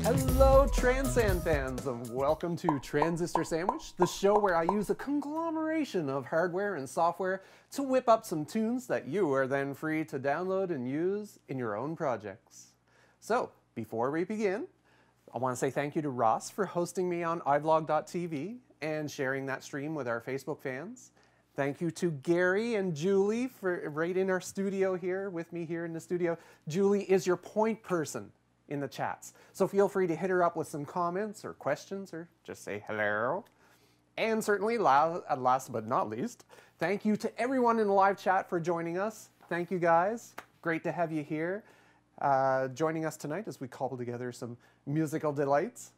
Hello transanfans and welcome to Transistor Sandwich, the show where I use a conglomeration of hardware and software to whip up some tunes that you are then free to download and use in your own projects. So, before we begin, I want to say thank you to Ross for hosting me on iVlog.tv and sharing that stream with our Facebook fans. Thank you to Gary and Julie for right in our studio here with me here in the studio. Julie is your point person in the chats. So feel free to hit her up with some comments or questions or just say hello. And certainly, last but not least, thank you to everyone in the live chat for joining us. Thank you guys. Great to have you here joining us tonight as we cobble together some musical delights.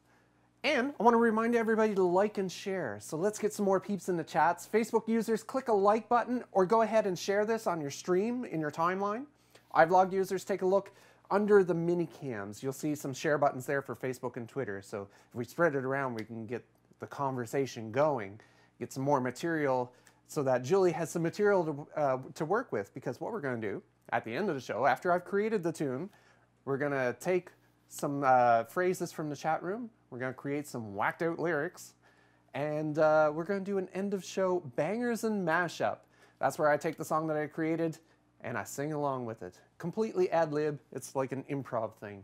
And I want to remind everybody to like and share. So let's get some more peeps in the chats. Facebook users, click a like button or go ahead and share this on your stream in your timeline. iVlog users, take a look under the mini cams. You'll see some share buttons there for Facebook and Twitter. So if we spread it around, we can get the conversation going, get some more material so that Julie has some material to work with. Because what we're going to do at the end of the show, after I've created the tune, we're going to take some phrases from the chat room. We're going to create some whacked out lyrics. And we're going to do an end of show bangers and mashup. That's where I take the song that I created and I sing along with it. Completely ad-lib. It's like an improv thing.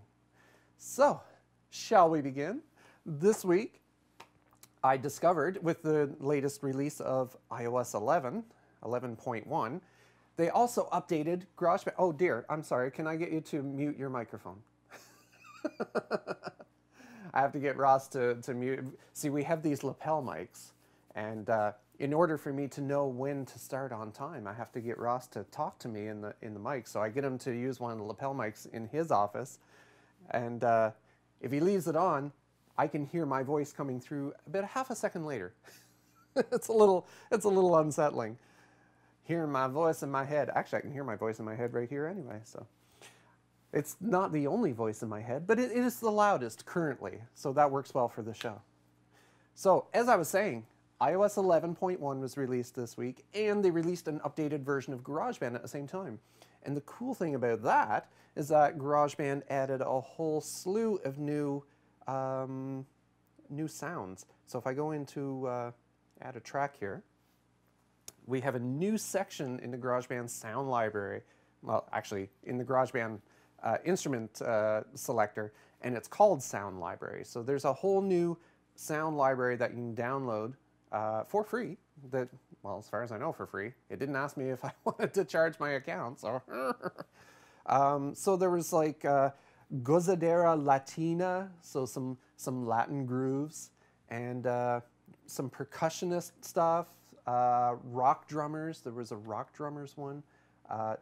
So, shall we begin? This week, I discovered with the latest release of iOS 11, 11.1, they also updated GarageBand. Oh dear, I'm sorry. Can I get you to mute your microphone? I have to get Ross to mute. See, we have these lapel mics, and in order for me to know when to start on time, I have to get Ross to talk to me in the mic. So I get him to use one of the lapel mics in his office, and if he leaves it on, I can hear my voice coming through about half a second later. It's a little unsettling. Hearing my voice in my head. Actually, I can hear my voice in my head right here anyway. So it's not the only voice in my head, but it is the loudest currently. So that works well for the show. So as I was saying, iOS 11.1 was released this week, and they released an updated version of GarageBand at the same time. And the cool thing about that is that GarageBand added a whole slew of new sounds. So if I go into add a track here, we have a new section in the GarageBand sound library. Well, actually, in the GarageBand instrument selector, and it's called Sound Library. So there's a whole new sound library that you can download for free. That, well, as far as I know, for free. It didn't ask me if I wanted to charge my account. So, so there was like Gozadera Latina, so some Latin grooves, and some percussionist stuff. Rock drummers. There was a rock drummers one.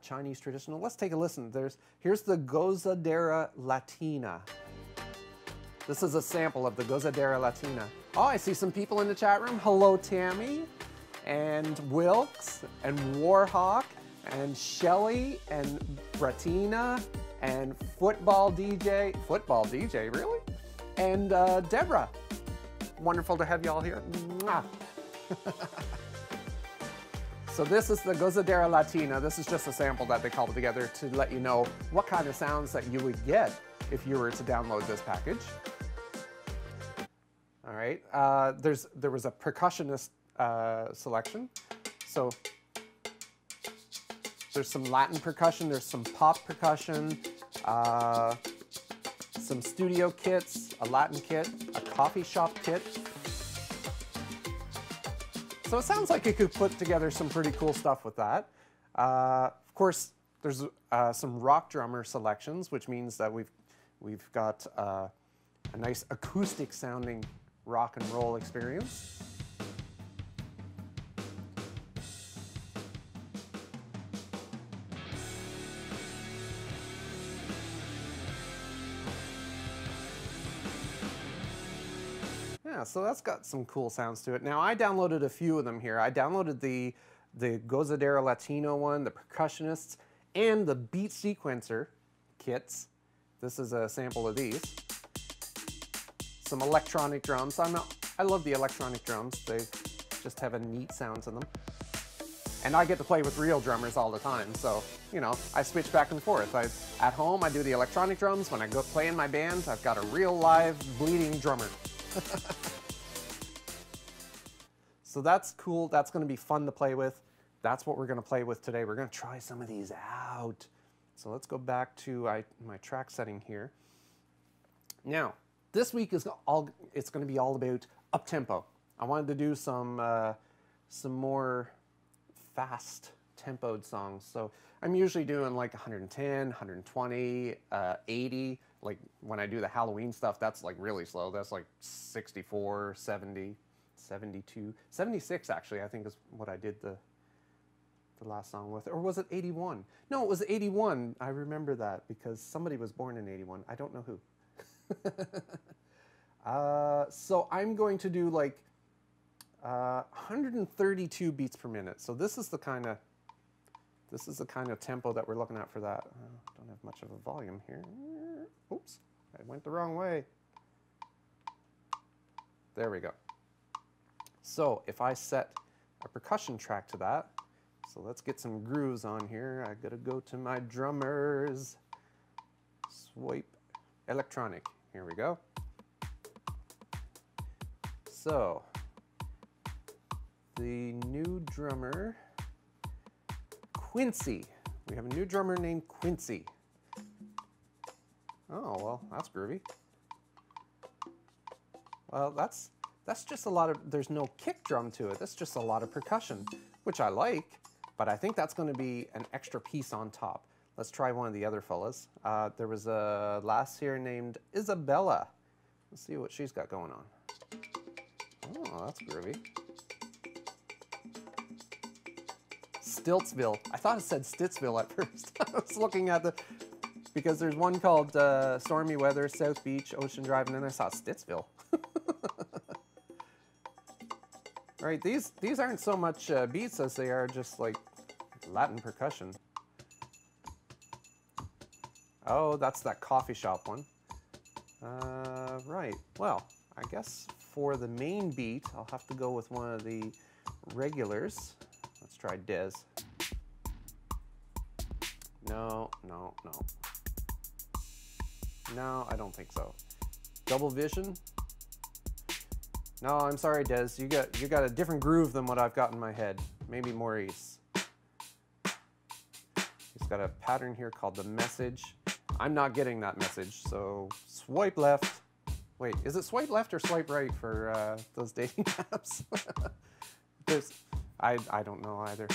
Chinese traditional. Let's take a listen. Here's the Gozadera Latina. This is a sample of the Gozadera Latina. Oh, I see some people in the chat room. Hello, Tammy, and Wilkes, and Warhawk, and Shelly, and Bratina, and Football DJ. Football DJ, really? And Deborah. Wonderful to have you all here. Mwah. So this is the Gozadera Latina. This is just a sample that they cobbled together to let you know what kind of sounds that you would get if you were to download this package. All right, there was a percussionist selection. So there's some Latin percussion, there's some pop percussion, some studio kits, a Latin kit, a coffee shop kit. So it sounds like you could put together some pretty cool stuff with that. Of course, there's some rock drummer selections, which means that we've got a nice acoustic sounding rock and roll experience. Yeah, so that's got some cool sounds to it. Now, I downloaded a few of them here. I downloaded the Gozadera Latino one, the percussionists, and the beat sequencer kits. This is a sample of these. Some electronic drums. I love the electronic drums. They just have a neat sound to them. And I get to play with real drummers all the time, so you know, I switch back and forth. At home, I do the electronic drums. When I go play in my band, I've got a real live bleeding drummer. So that's cool. That's going to be fun to play with. That's what we're going to play with today. We're going to try some of these out. So let's go back to my track setting here. Now, this week it's going to be all about up-tempo. I wanted to do some more fast-tempoed songs. So I'm usually doing like 110, 120, 80. Like when I do the Halloween stuff, that's like really slow. That's like 64, 70, 72, 76 actually, I think is what I did the last song with. Or was it 81? No, it was 81. I remember that because somebody was born in 81. I don't know who. So I'm going to do like 132 beats per minute. So this is the kind of tempo that we're looking at for that. Don't have much of a volume here. Oops, I went the wrong way. There we go. So if I set a percussion track to that, so let's get some grooves on here. I gotta go to my drummers. Swipe electronic. Here we go. So the new drummer, Quincy. We have a new drummer named Quincy. Oh, well, that's groovy. Well, that's just a lot of, there's no kick drum to it. That's just a lot of percussion, which I like, but I think that's going to be an extra piece on top. Let's try one of the other fellas. There was a lass here named Isabella. Let's see what she's got going on. Oh, that's groovy. Stiltsville. I thought it said Stittsville at first. I was looking at because there's one called Stormy Weather, South Beach, Ocean Drive, and then I saw Stittsville. Right, these aren't so much beats as they are just like Latin percussion. Oh, that's that coffee shop one. Right, well, I guess for the main beat, I'll have to go with one of the regulars. Let's try Des. No, no, no. No, I don't think so. Double Vision? No, I'm sorry, Des. You got a different groove than what I've got in my head. Maybe Maurice. He's got a pattern here called the Message. I'm not getting that message, so swipe left. Wait, is it swipe left or swipe right for those dating apps? I don't know either.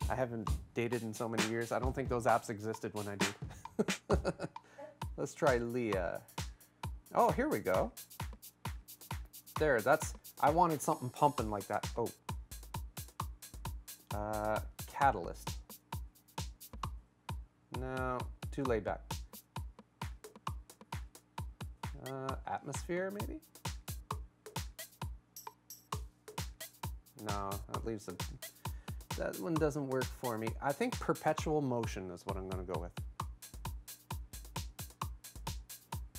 I haven't dated in so many years. I don't think those apps existed when I did. Let's try Leah. Oh, here we go. There, I wanted something pumping like that. Oh. Catalyst. No, too laid back. Atmosphere, maybe? No, that one doesn't work for me. I think Perpetual Motion is what I'm going to go with.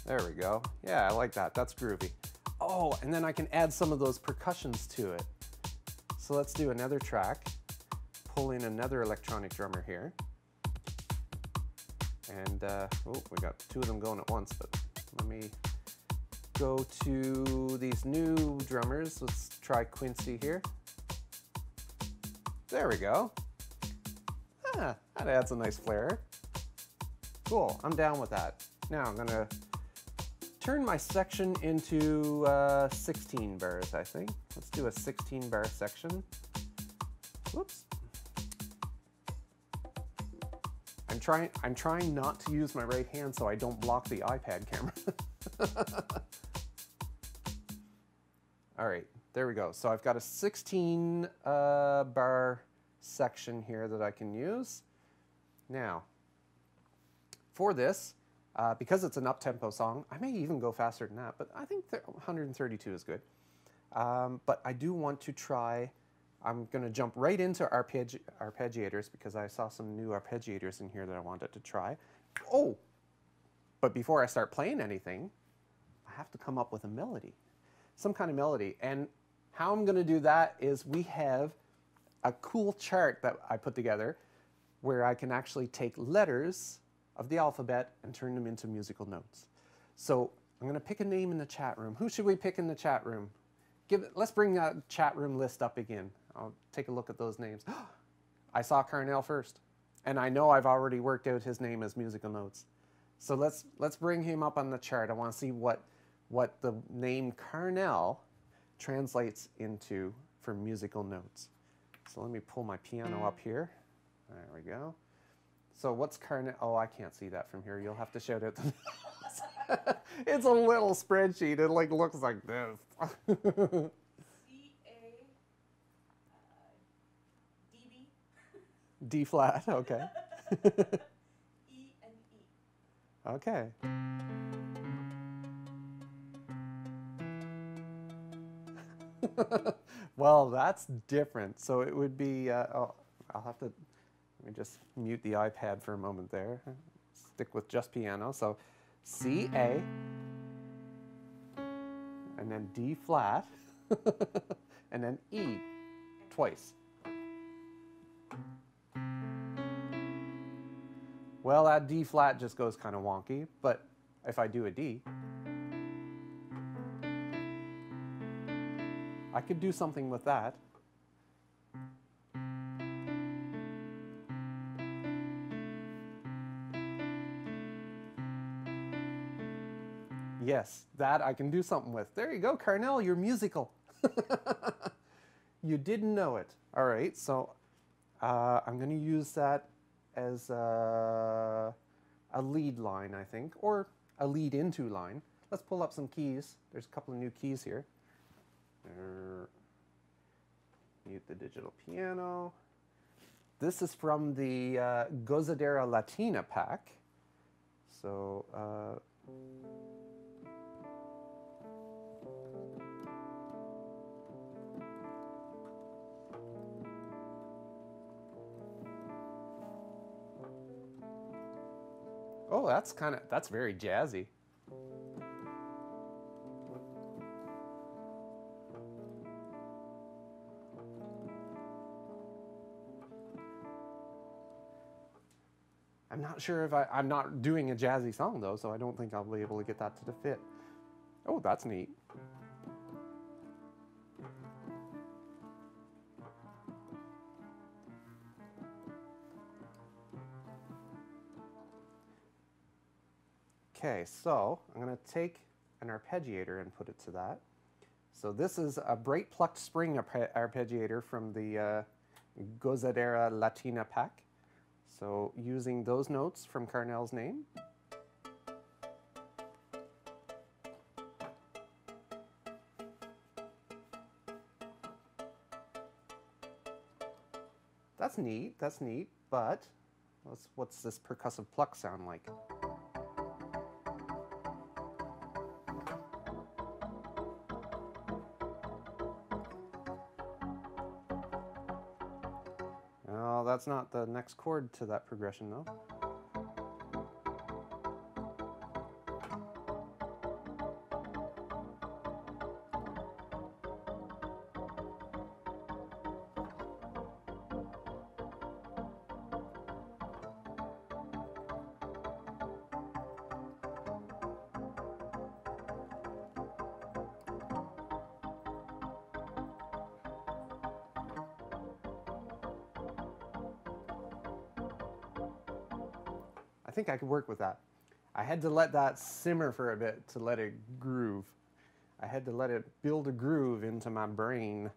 There we go. Yeah, I like that. That's groovy. Oh, and then I can add some of those percussions to it. So let's do another track. Pull in another electronic drummer here. And, oh, we got two of them going at once, but let me go to these new drummers. Let's try Quincy here. There we go. Ah, that adds a nice flair. Cool, I'm down with that. Now I'm gonna turn my section into 16 bars, I think. Let's do a 16 bar section. Whoops. I'm trying not to use my right hand so I don't block the iPad camera. All right, there we go. So I've got a 16 bar section here that I can use. Now, for this, because it's an up-tempo song, I may even go faster than that, but I think 132 is good. But I do want to try, I'm going to jump right into arpeggiators because I saw some new arpeggiators in here that I wanted to try. Oh, but before I start playing anything, I have to come up with a melody, some kind of melody. And how I'm going to do that is we have a cool chart that I put together where I can actually take letters of the alphabet and turn them into musical notes. So I'm going to pick a name in the chat room. Who should we pick in the chat room? Let's bring that chat room list up again. I'll take a look at those names. I saw Carnel first, and I know I've already worked out his name as musical notes. So let's bring him up on the chart. I want to see what the name Carnel translates into for musical notes. So let me pull my piano up here. There we go. So what's Carnel? Oh, I can't see that from here. You'll have to shout out the names. It's a little spreadsheet. It like looks like this. C-A, D-B. D flat, okay. E and E. Okay. Well, that's different. So it would be, oh, I'll have to, let me just mute the iPad for a moment there. Stick with just piano. So C, A, and then D flat, and then E twice. Well, that D flat just goes kind of wonky, but if I do a D, I could do something with that. Yes, that I can do something with. There you go, Carnel, you're musical. You didn't know it. All right, so I'm going to use that as a lead line, I think, or a lead into line. Let's pull up some keys. There's a couple of new keys here. Mute the digital piano. This is from the Gozadera Latina pack. So, oh, that's very jazzy. I'm not sure if I'm not doing a jazzy song though, so I don't think I'll be able to get that to fit. Oh, that's neat. Okay, so I'm going to take an arpeggiator and put it to that. So this is a bright plucked spring arpeggiator from the Gozadera Latina pack. So using those notes from Carnel's name. That's neat, but what's this percussive pluck sound like? Oh, that's not the next chord to that progression, though. I think I could work with that. I had to let that simmer for a bit to let it groove. I had to let it build a groove into my brain.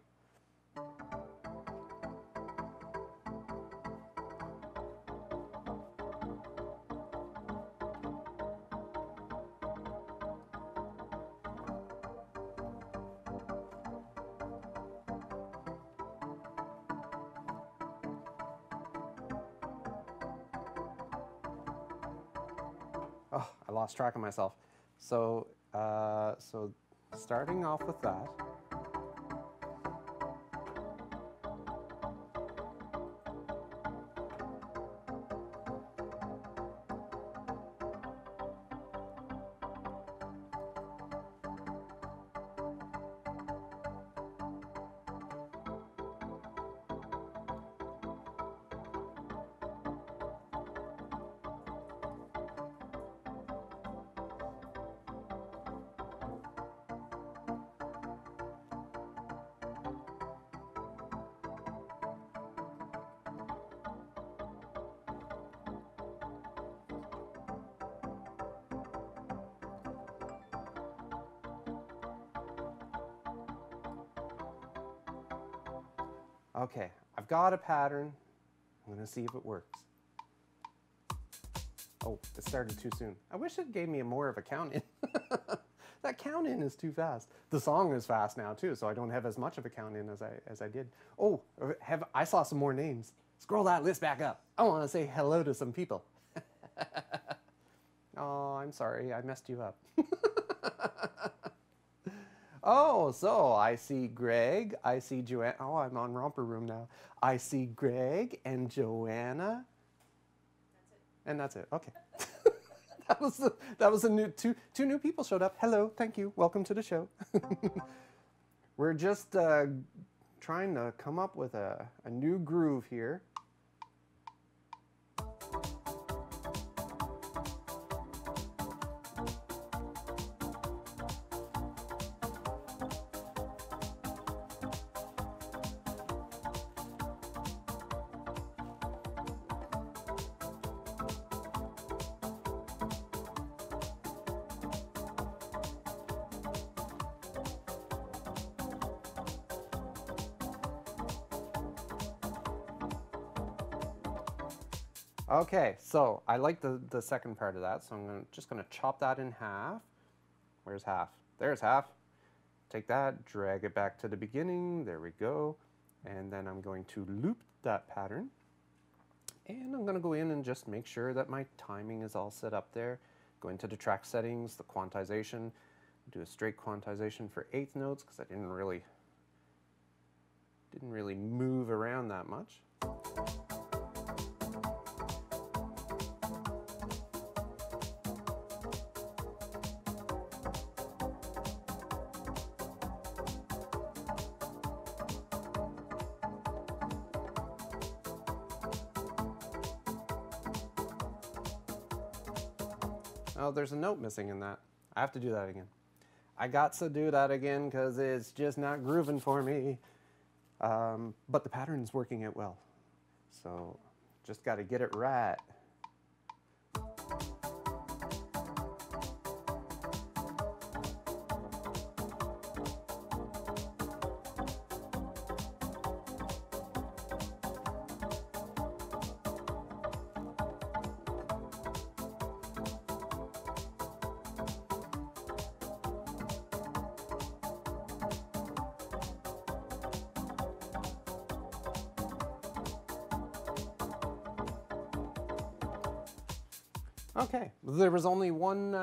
Oh, I lost track of myself. So, so starting off with that. Okay, I've got a pattern. I'm gonna see if it works. Oh, it started too soon. I wish it gave me more of a count in. That count in is too fast. The song is fast now too, so I don't have as much of a count in as I did. Oh, I saw some more names. Scroll that list back up. I want to say hello to some people. Oh, I'm sorry, I messed you up. Oh, so I see Greg, I see Joanna. Oh, I'm on Romper Room now. I see Greg and Joanna. That's it. And that's it. Okay. that was a new two new people showed up. Hello, thank you. Welcome to the show. We're just trying to come up with a new groove here. Okay, so I like the second part of that, so I'm just going to chop that in half. Where's half? There's half. Take that, drag it back to the beginning. There we go. And then I'm going to loop that pattern. And I'm going to go in and just make sure that my timing is all set up there. Go into the track settings, the quantization. Do a straight quantization for eighth notes because I didn't really move around that much. Oh, there's a note missing in that. I have to do that again. I got to do that again because it's just not grooving for me. But the pattern's working it well. So just got to get it right. Okay, there was only one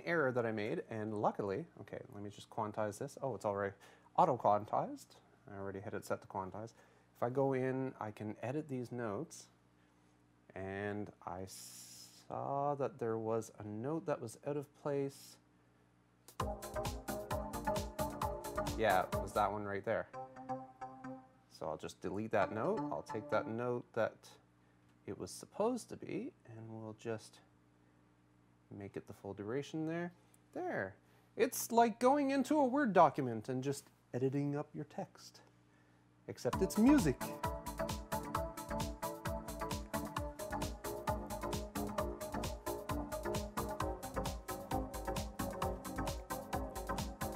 error that I made, and luckily, okay, let me just quantize this. Oh, it's already auto-quantized. I already had it set to quantize. If I go in, I can edit these notes, and I saw that there was a note that was out of place. Yeah, it was that one right there. So I'll just delete that note. I'll take that note that it was supposed to be, and we'll just make it the full duration there. There. It's like going into a Word document and just editing up your text. Except it's music.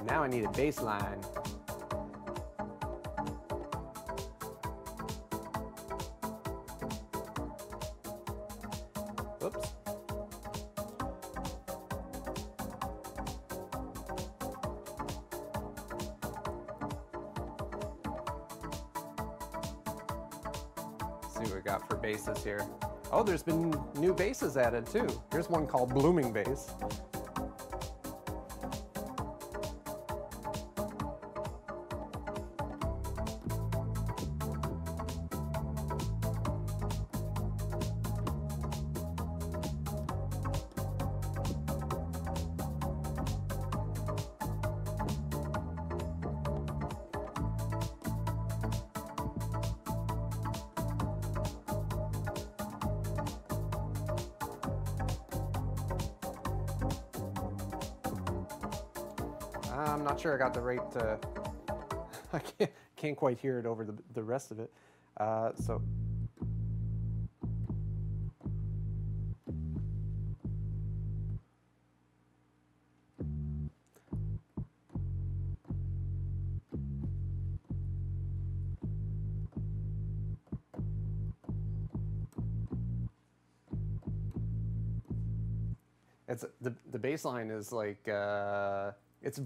Now I need a bass line. Whoops. See what we got for basses here. Oh, there's been new basses added too. Here's one called Blooming Bass. I'm not sure I got the right, I can't quite hear it over the rest of it. So. the bass line is like it's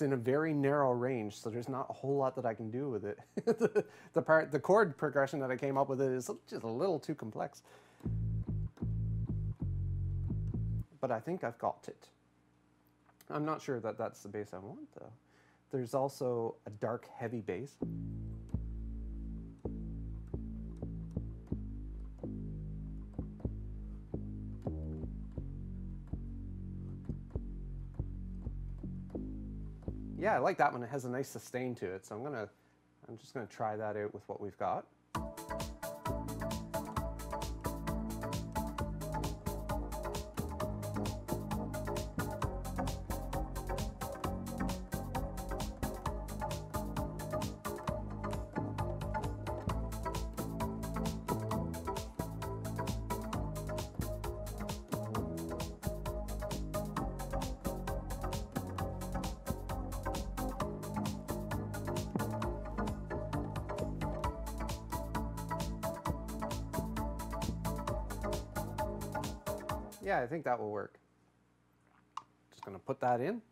in a very narrow range, so there's not a whole lot that I can do with it. The chord progression that I came up with it is just a little too complex. But I think I've got it. I'm not sure that that's the bass I want though. There's also a dark heavy bass. Yeah, I like that one. It has a nice sustain to it, so I'm just gonna try that out with what we've got. Yeah, I think that will work. Just gonna put that in.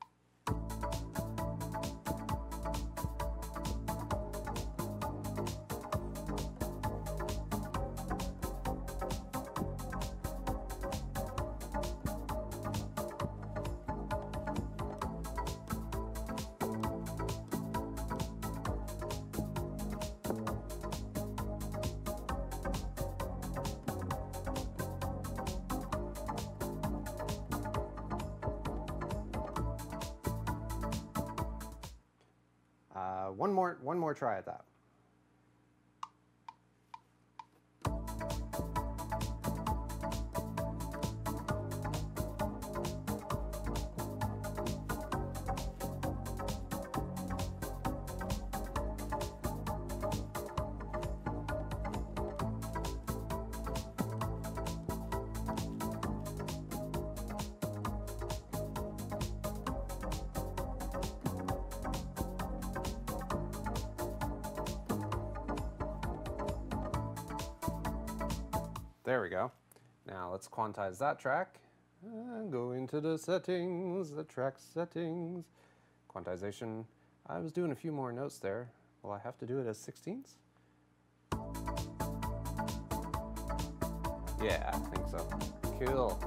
One more try at that. There we go. Now let's quantize that track. Go into the settings, the track settings. Quantization. I was doing a few more notes there. Will I have to do it as 16ths? Yeah, I think so. Cool.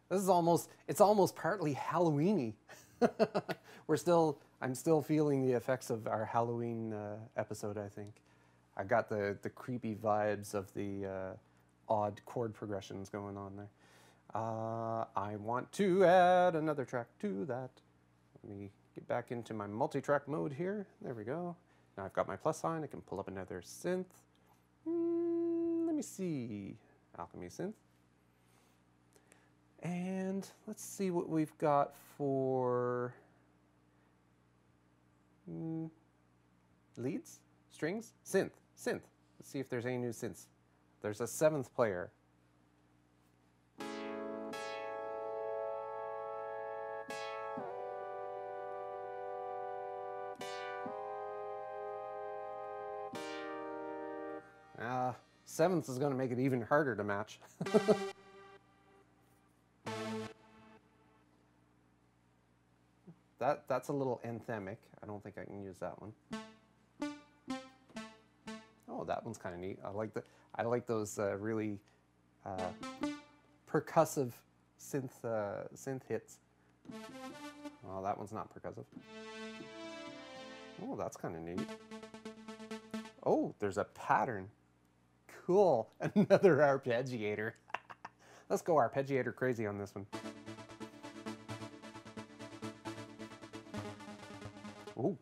This is it's almost partly Halloween-y. I'm still feeling the effects of our Halloween episode, I think. I got the creepy vibes of the odd chord progressions going on there. I want to add another track to that. Let me get back into my multi-track mode here. There we go. Now I've got my plus sign. I can pull up another synth. Let me see. Alchemy synth. And let's see what we've got for leads, strings, synth. Let's see if there's any new synths. There's a 7th player. Seventh is going to make it even harder to match. That's a little anthemic. I don't think I can use that one. Oh, that one's kind of neat. I like those really percussive synth hits. Oh, that one's not percussive. Oh, that's kind of neat. Oh, there's a pattern. Cool. Another arpeggiator. Let's go arpeggiator crazy on this one. Oh,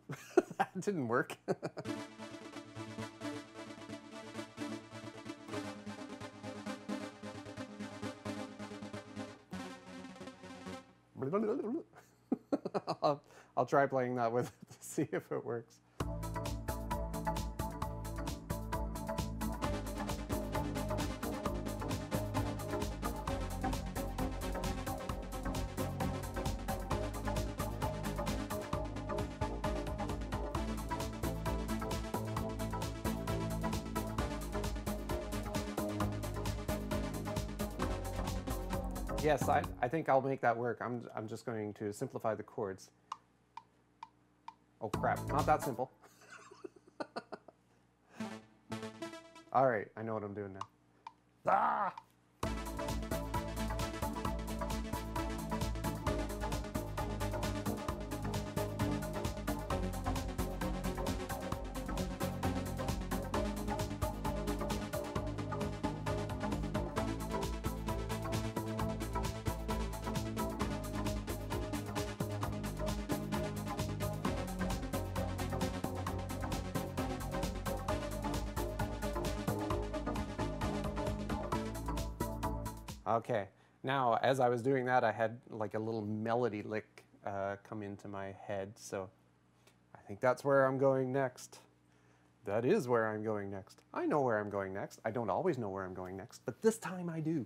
that didn't work. I'll try playing that with it to see if it works. Yes, I think I'll make that work. I'm just going to simplify the chords. Oh crap, not that simple. All right, I know what I'm doing now. Ah! Okay, now as I was doing that, I had like a little melody lick come into my head, so I think that's where I'm going next. That is where I'm going next. I know where I'm going next. I don't always know where I'm going next, but this time I do.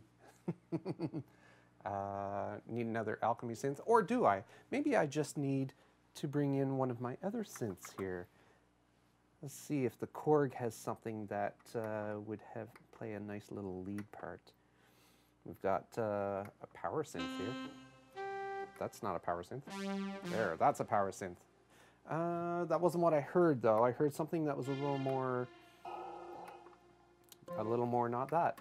Need another alchemy synth, or do I? Maybe I just need to bring in one of my other synths here. Let's see if the Korg has something that would play a nice little lead part. We've got a power synth here. That's not a power synth. There, that's a power synth. That wasn't what I heard though. I heard something that was a little more not that.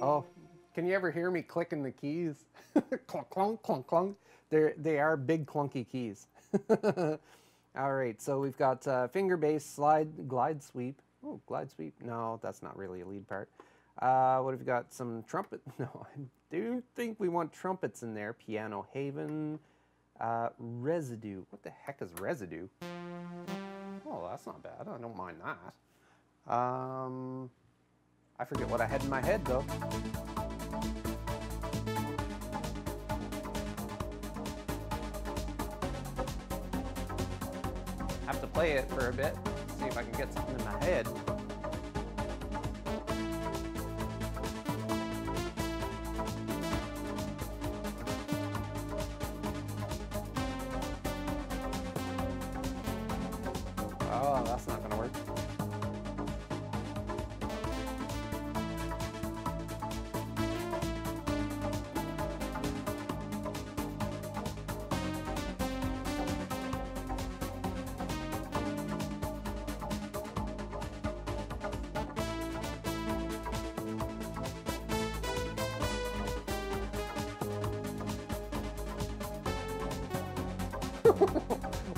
Oh, can you ever hear me clicking the keys? Clunk, clunk, clunk, clunk. They are big clunky keys. All right, so we've got finger bass, slide, glide sweep. Oh, glide sweep. No, that's not really a lead part. What have we got? Some trumpet. No, I do think we want trumpets in there. Piano haven. Residue. What the heck is residue? Oh, that's not bad. I don't mind that. I forget what I had in my head, though. Have to play it for a bit, see if I can get something in my head. Oh, that's not gonna work.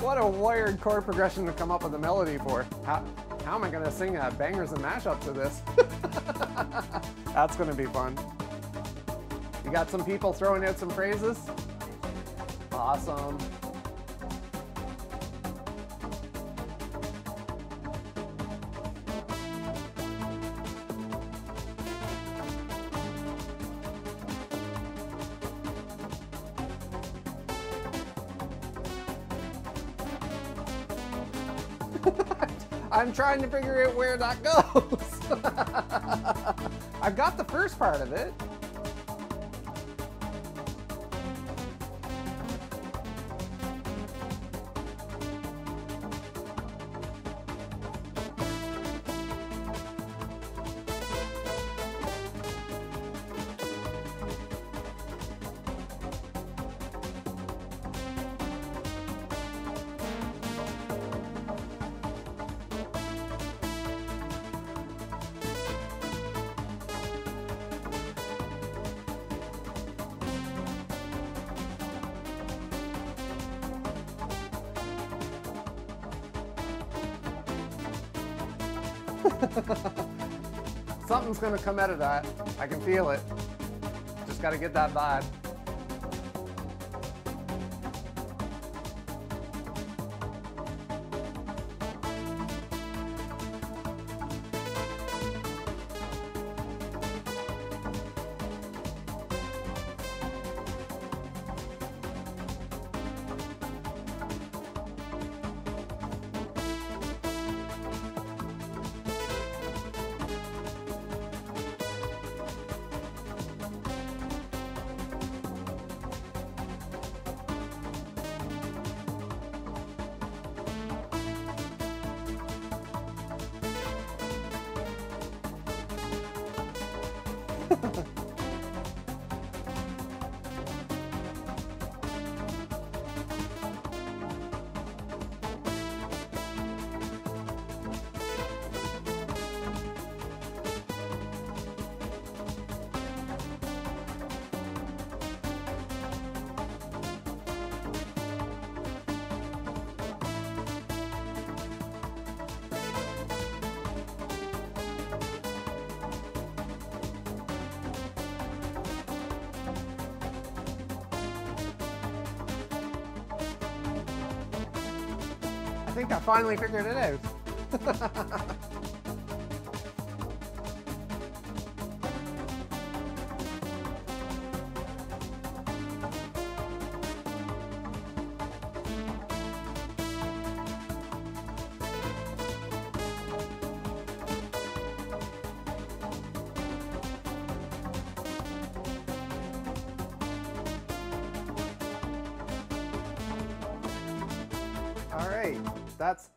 What a wired chord progression to come up with a melody for. How am I going to sing a bangers and mashup to this? That's going to be fun. You got some people throwing out some phrases? Awesome. I'm trying to figure out where that goes. I've got the first part of it. Something's gonna come out of that. I can feel it. Just gotta get that vibe. I think I finally figured it out. All right,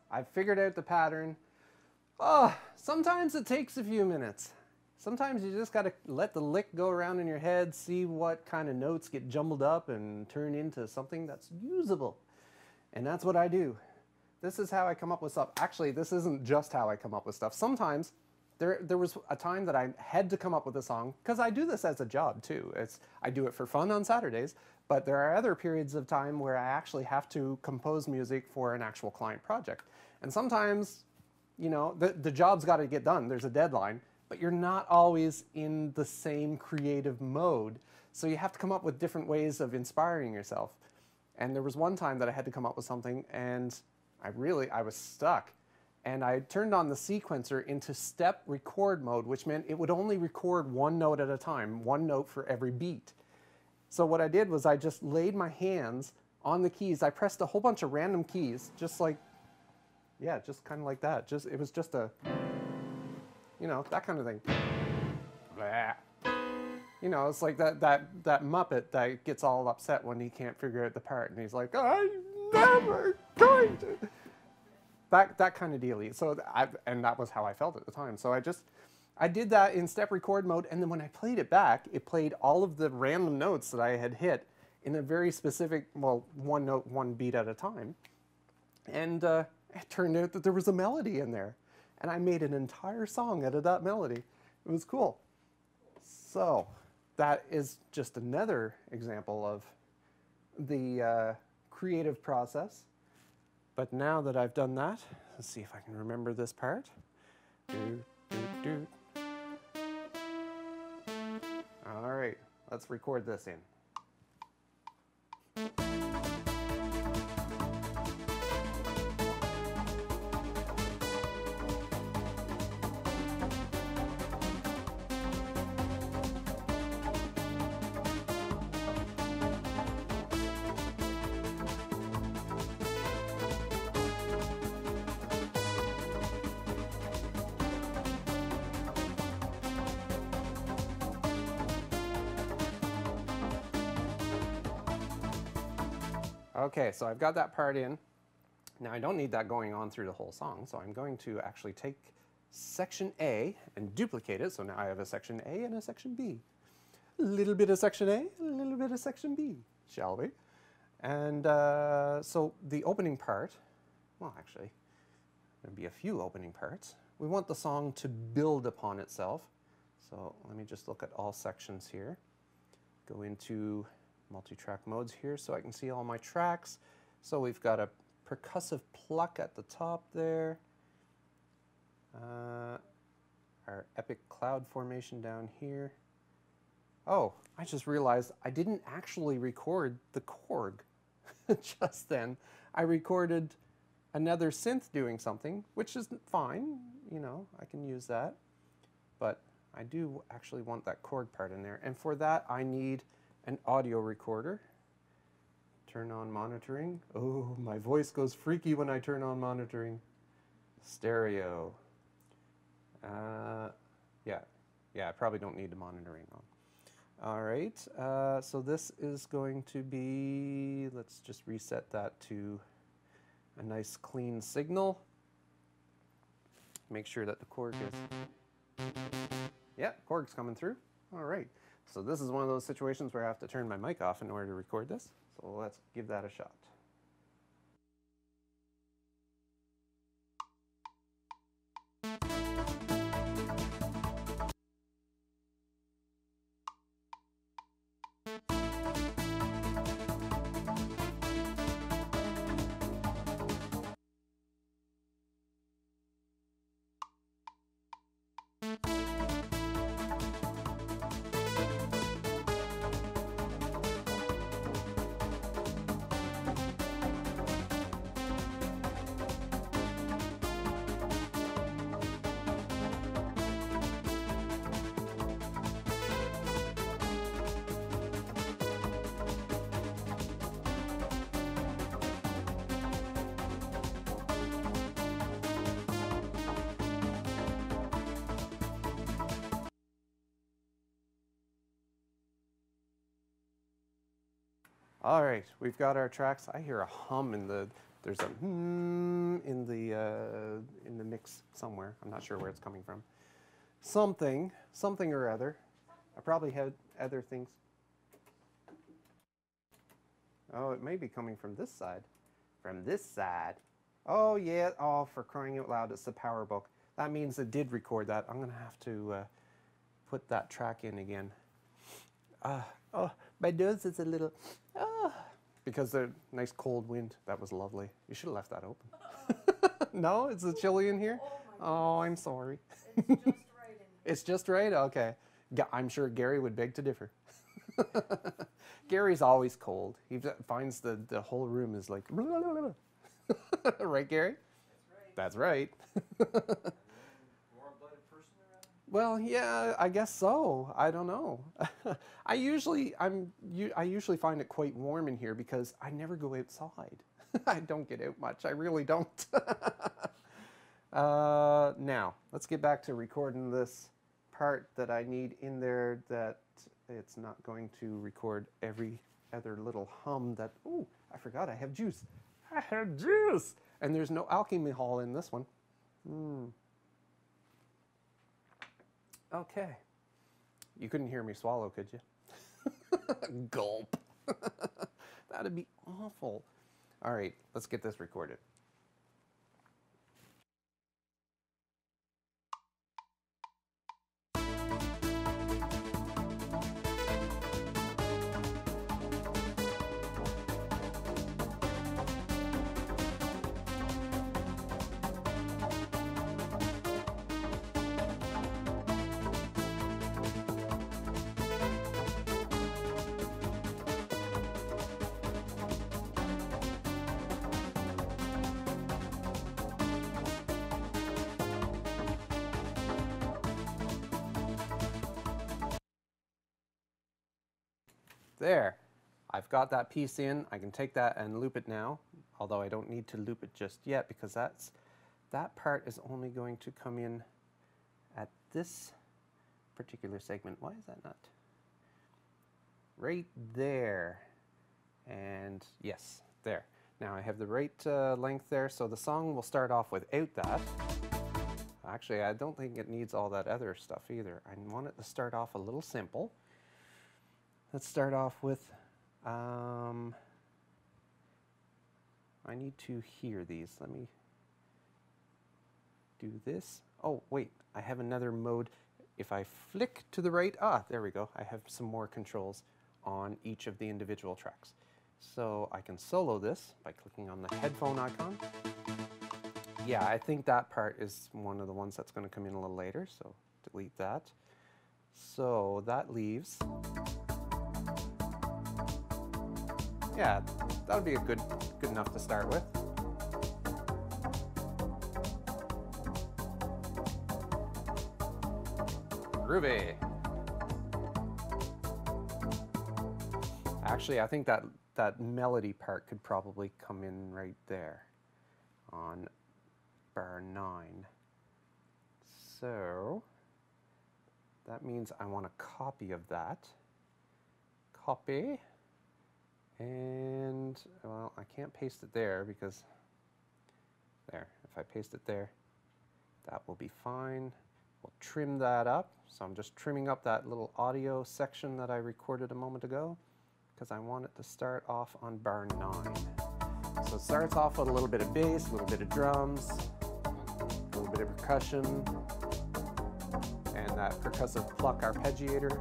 I figured out the pattern. Oh, sometimes it takes a few minutes. Sometimes you just gotta let the lick go around in your head, see what kind of notes get jumbled up and turn into something that's usable. And that's what I do. This is how I come up with stuff. Actually, this isn't just how I come up with stuff. Sometimes there was a time that I had to come up with a song, because I do this as a job too. I do it for fun on Saturdays, but there are other periods of time where I actually have to compose music for an actual client project. And sometimes, you know, the job's got to get done. There's a deadline, but you're not always in the same creative mode. So you have to come up with different ways of inspiring yourself. And there was one time that I had to come up with something, and I was stuck. And I turned on the sequencer into step record mode, which meant it would only record one note at a time, one note for every beat. So what I did was I just laid my hands on the keys. I pressed a whole bunch of random keys, just like, yeah, just kind of like that. It was just a, you know, that kind of thing. Blah. You know, it's like that Muppet that gets all upset when he can't figure out the part, and he's like, I'm never going to. That kind of dealie. So and that was how I felt at the time. So I did that in step record mode, and then when I played it back, it played all of the random notes that I had hit in a very specific, well, one note, one beat at a time. And it turned out that there was a melody in there. And I made an entire song out of that melody. It was cool. So that is just another example of the creative process. But now that I've done that, let's see if I can remember this part. All right, let's record this in. Okay, so I've got that part in. Now I don't need that going on through the whole song, so I'm going to actually take section A and duplicate it. So now I have a section A and a section B. A little bit of section A, a little bit of section B, shall we? And so the opening part, well actually, there'll be a few opening parts. We want the song to build upon itself. So let me just look at all sections here. Go into multi-track modes here so I can see all my tracks. So we've got a percussive pluck at the top there. Our epic cloud formation down here. Oh, I just realized I didn't actually record the Korg just then. I recorded another synth doing something, which is fine, you know, I can use that. But I do actually want that Korg part in there. And for that, I need an audio recorder. Turn on monitoring. Oh, my voice goes freaky when I turn on monitoring. Stereo. Yeah, I probably don't need the monitoring on. All right, so this is going to be, let's just reset that to a nice clean signal. Make sure that the Korg is, yeah, Korg's coming through. All right, so this is one of those situations where I have to turn my mic off in order to record this. So let's give that a shot. All right, we've got our tracks. I hear a hum in the, there's a in the mix somewhere. I'm not sure where it's coming from. Something or other. I probably had other things. Oh, it may be coming from this side. From this side. Oh yeah, oh, for crying out loud, it's the power book. That means it did record that. I'm gonna have to put that track in again. Oh, my nose is a little, because the nice cold wind. That was lovely. You should have left that open. No, it's a chilly in here? Oh, I'm sorry. It's just right in here. It's just right? Okay. I'm sure Gary would beg to differ. Gary's always cold. He finds the whole room is like, right, Gary? That's right. That's right. Warm-blooded person around? Well, yeah, I guess so. I don't know. I usually find it quite warm in here because I never go outside. I don't get out much. I really don't. Now, let's get back to recording this part that I need in there that it's not going to record every other little hum that, ooh, I forgot I have juice. I have juice! And there's no alcohol in this one. Okay. You couldn't hear me swallow, could you? Gulp. That'd be awful. All right, let's get this recorded. There, I've got that piece in. I can take that and loop it now, although I don't need to loop it just yet because that part is only going to come in at this particular segment. Why is that not? Right there. And yes, there. Now I have the right length there, so the song will start off without that. Actually, I don't think it needs all that other stuff either. I want it to start off a little simple. Let's start off with, I need to hear these. Let me do this. Oh, wait, I have another mode. If I flick to the right, there we go. I have some more controls on each of the individual tracks. So I can solo this by clicking on the headphone icon. Yeah, I think that part is one of the ones that's going to come in a little later, so delete that. So that leaves... Yeah, that'll be a good enough to start with. Groovy. Actually, I think that melody part could probably come in right there on bar 9. So that means I want a copy of that. Copy. And, well, I can't paste it there because, there, if I paste it there, that will be fine. We'll trim that up. So I'm just trimming up that little audio section that I recorded a moment ago because I want it to start off on bar 9. So it starts off with a little bit of bass, a little bit of drums, a little bit of percussion, and that percussive pluck arpeggiator.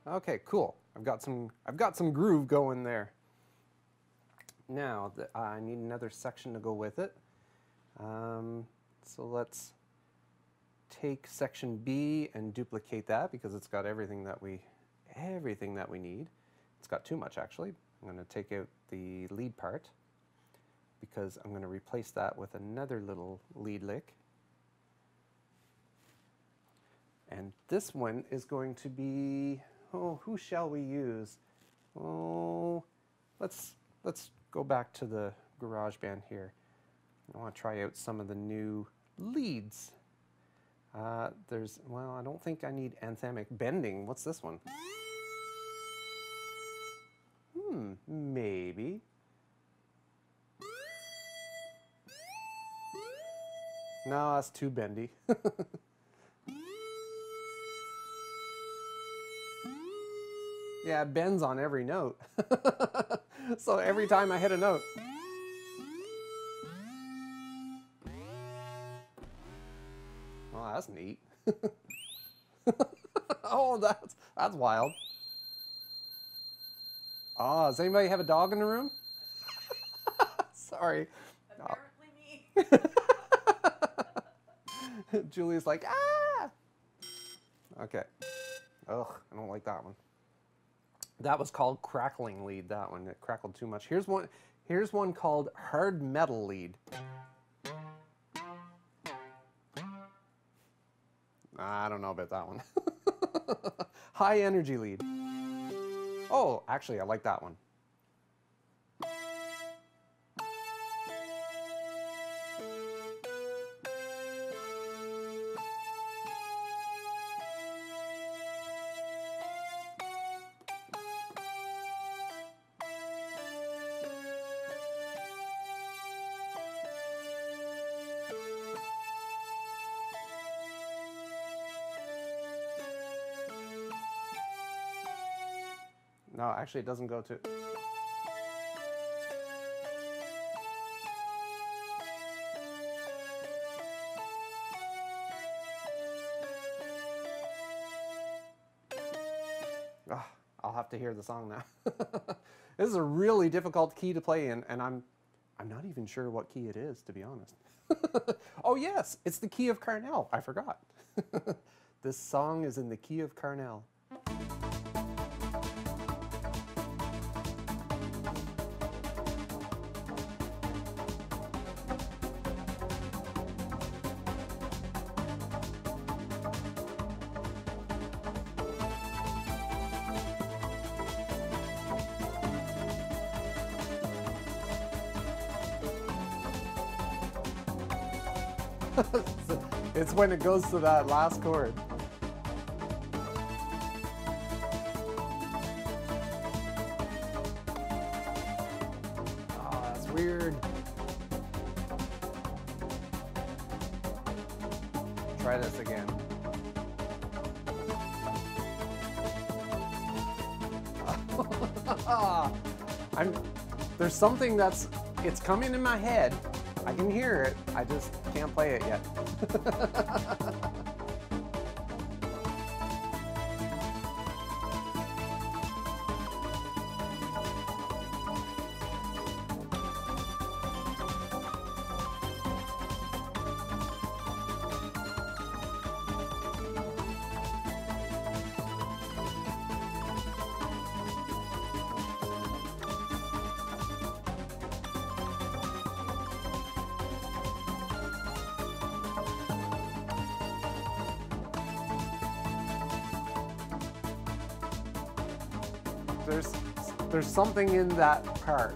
Okay, cool. I've got some groove going there. Now I need another section to go with it. So let's take section B and duplicate that because it's got everything that we need. It's got too much actually. I'm going to take out the lead part because I'm going to replace that with another little lead lick. And this one is going to be, oh, who shall we use? Oh, let's go back to the GarageBand here. I want to try out some of the new leads. Well, I don't think I need anthemic bending. What's this one? Maybe. No, that's too bendy. Yeah, it bends on every note. So every time I hit a note. Well, that's neat. Oh, that's wild. Oh, does anybody have a dog in the room? Sorry. Apparently me. Julie's like, ah! Okay. Ugh, I don't like that one. That was called crackling lead, that one. It crackled too much. Here's one called hard metal lead. I don't know about that one. High energy lead. Oh, actually, I like that one. No, actually it doesn't go to... Oh, I'll have to hear the song now. This is a really difficult key to play in, and I'm not even sure what key it is, to be honest. Oh yes, it's the Key of Carnel. I forgot. This song is in the Key of Carnel. It's when it goes to that last chord. Oh, that's weird. Try this again. There's something it's coming in my head. I can hear it, I just can't play it yet. There's something in that part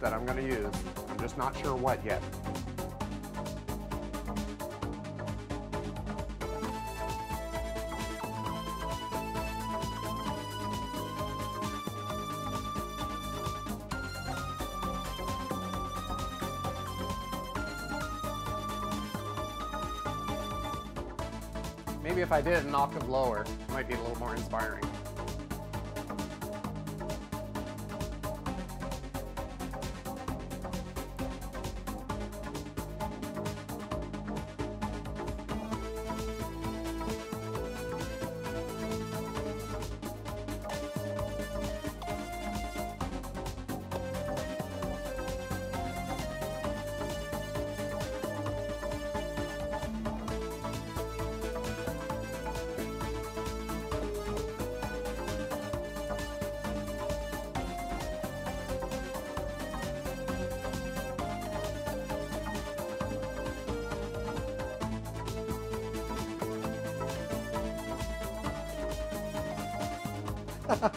that I'm gonna use. I'm just not sure what yet. Maybe if I did it an octave lower, it might be a little more inspiring.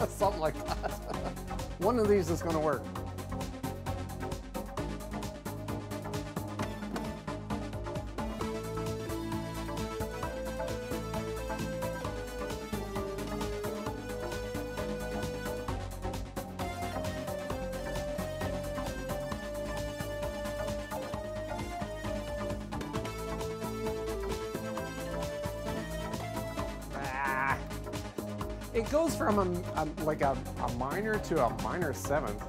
Something like that. One of these is going to work. It goes from a minor to a minor seventh.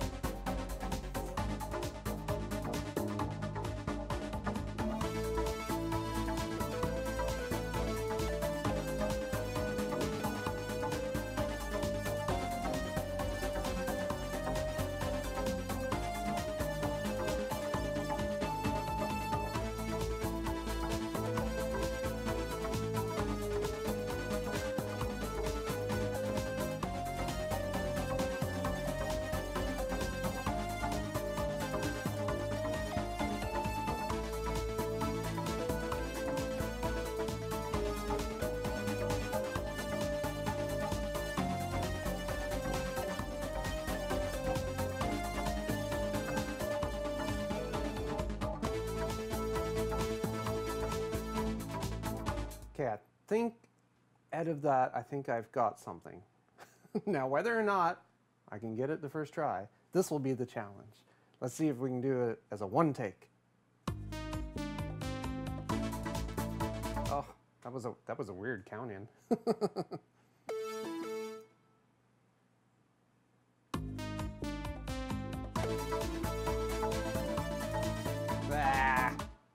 Okay, I think out of that, I think I've got something. Now, whether or not I can get it the first try, this will be the challenge. Let's see if we can do it as a one take. Oh, that was a weird count in.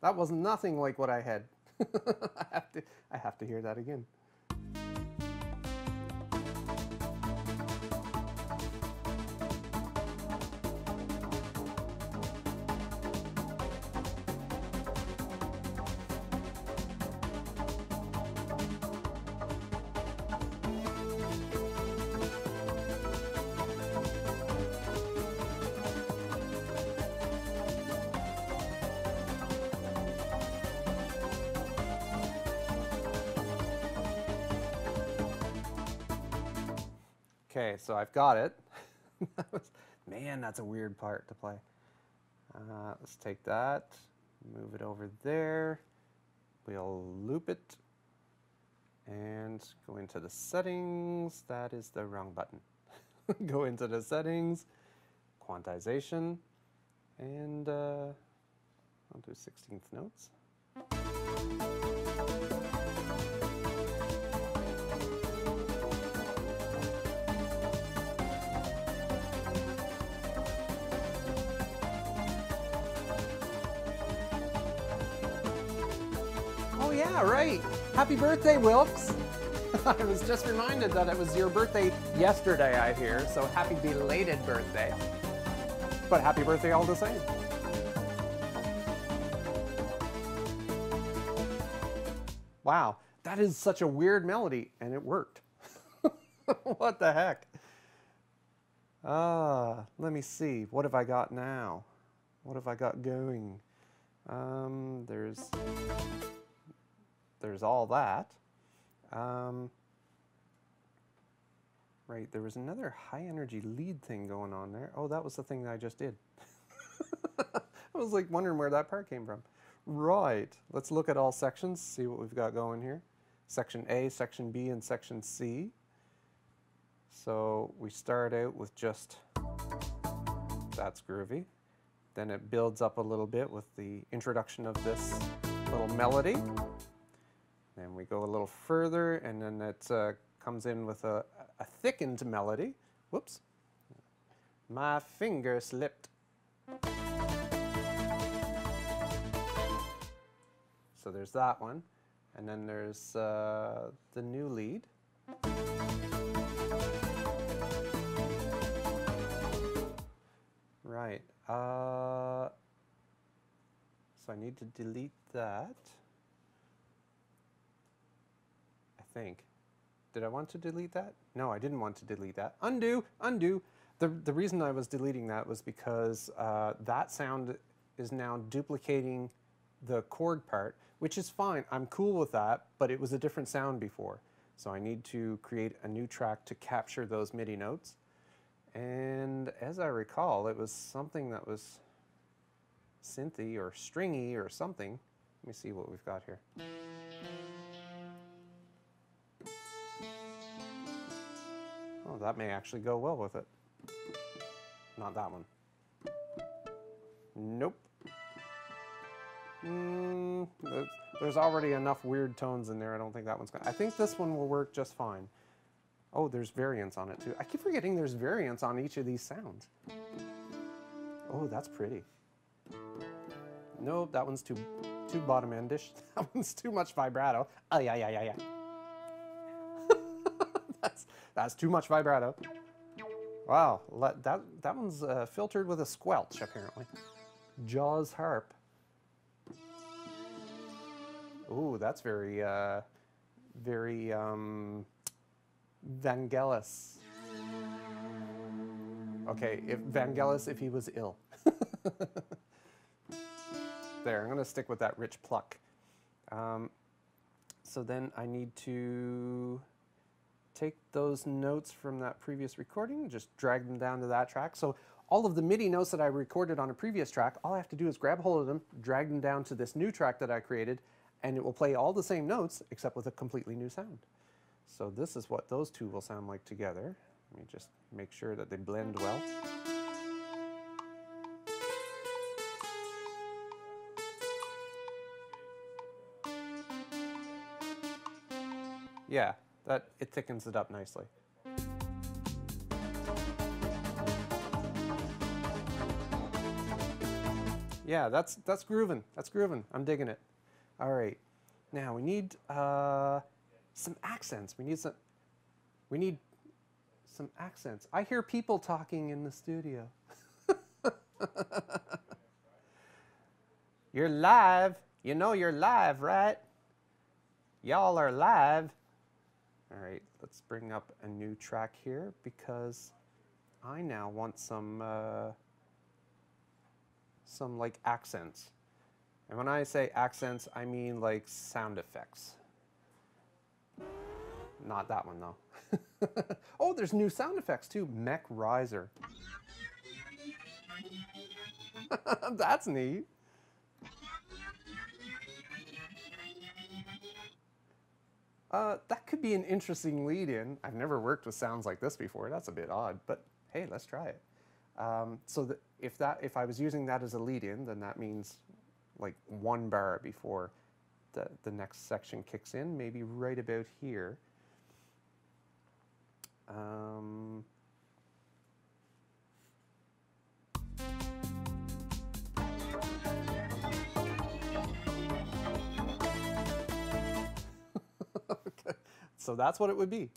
That was nothing like what I had. I have to hear that again. Okay, so I've got it. Man, that's a weird part to play. Let's take that, move it over there. We'll loop it and go into the settings. That is the wrong button. Go into the settings, quantization, and I'll do 16th notes. Oh yeah, right. Happy birthday, Wilkes. I was just reminded that it was your birthday yesterday, I hear, so happy belated birthday. But happy birthday all the same. Wow, that is such a weird melody, and it worked. What the heck? Let me see. What have I got now? What have I got going? There's all that. Right, there was another high energy lead thing going on there. Oh, that was the thing that I just did. I was like wondering where that part came from. Right, let's look at all sections, see what we've got going here. Section A, Section B, and Section C. So we start out with just, that's groovy. Then it builds up a little bit with the introduction of this little melody. Then we go a little further, and then it comes in with a thickened melody. Whoops. My finger slipped. So there's that one. And then there's the new lead. Right. So I need to delete that. I think. Did I want to delete that? No, I didn't want to delete that. Undo, undo. The reason I was deleting that was because that sound is now duplicating the chord part, which is fine. I'm cool with that, but it was a different sound before. So I need to create a new track to capture those MIDI notes. And as I recall, it was something that was synthy or stringy or something. Let me see what we've got here. Oh, that may actually go well with it. Not that one. Nope. There's already enough weird tones in there. I don't think that one's gonna. I think this one will work just fine. Oh, there's variants on it too. I keep forgetting there's variants on each of these sounds. Oh, that's pretty. Nope, that one's too bottom endish. That one's too much vibrato. Oh yeah. That's too much vibrato. Wow, that one's filtered with a squelch apparently. Jaws harp. Ooh, that's very Vangelis. Okay, if Vangelis, if he was ill. There, I'm gonna stick with that rich pluck. So then I need to take those notes from that previous recording, just drag them down to that track. So all of the MIDI notes that I recorded on a previous track, all I have to do is grab hold of them, drag them down to this new track that I created, and it will play all the same notes except with a completely new sound. So this is what those two will sound like together. Let me just make sure that they blend well. Yeah, it thickens it up nicely. Yeah, that's grooving. That's grooving. I'm digging it. All right, now we need some accents. We need some accents. I hear people talking in the studio. You're live. You know you're live, right? Y'all are live. All right, let's bring up a new track here because I now want some like accents. And when I say accents, I mean like sound effects. Not that one though. Oh, there's new sound effects too. Mech riser. That's neat. That could be an interesting lead-in. I've never worked with sounds like this before. That's a bit odd, but hey, let's try it. So if I was using that as a lead-in, then that means like one bar before the next section kicks in, maybe right about here. Okay. So that's what it would be.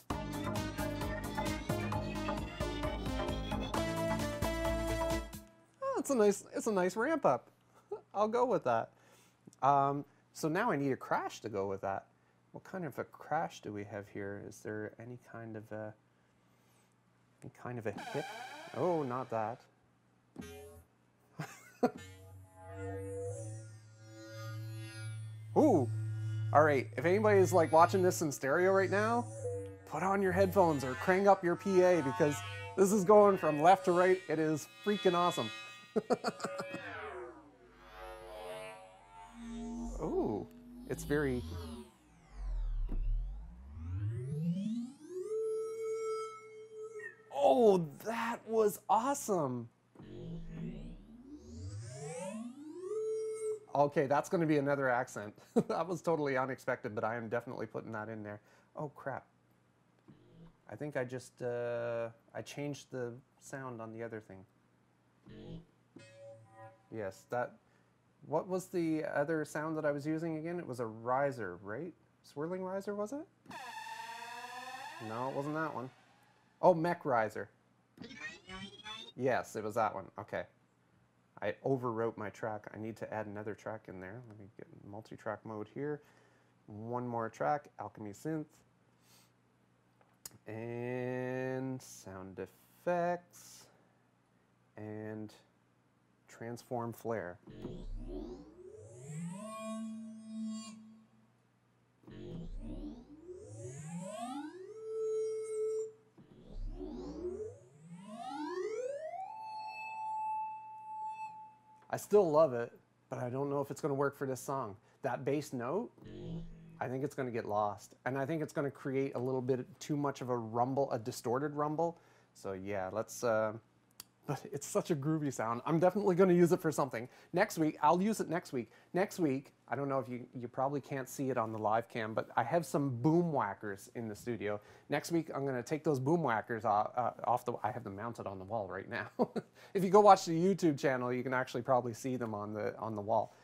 Oh, it's a nice ramp up. I'll go with that. So now I need a crash to go with that. What kind of a crash do we have here? Is there any kind of a hit? Oh, not that. Ooh. All right, if anybody's like watching this in stereo right now, put on your headphones or crank up your PA because this is going from left to right. It is freaking awesome. Oh, it's very... Oh, that was awesome. Okay, that's going to be another accent. That was totally unexpected, but I am definitely putting that in there. Oh, crap. I think I just, I changed the sound on the other thing. Yes, that, what was the other sound that I was using again? It was a riser, right? Swirling riser, was it? No, it wasn't that one. Oh, mech riser. Yes, it was that one. Okay. I overwrote my track. I need to add another track in there. Let me get multi-track mode here. One more track, Alchemy Synth. And sound effects. And transform flare. I still love it, but I don't know if it's going to work for this song. That bass note, I think it's going to get lost. And I think it's going to create a little bit too much of a rumble, a distorted rumble. So yeah, let's, but it's such a groovy sound. I'm definitely going to use it for something. Next week, I'll use it next week. Next week, I don't know if you probably can't see it on the live cam, but I have some boom whackers in the studio. Next week, I'm going to take those boom whackers off the, I have them mounted on the wall right now. If you go watch the YouTube channel, you can actually probably see them on the wall.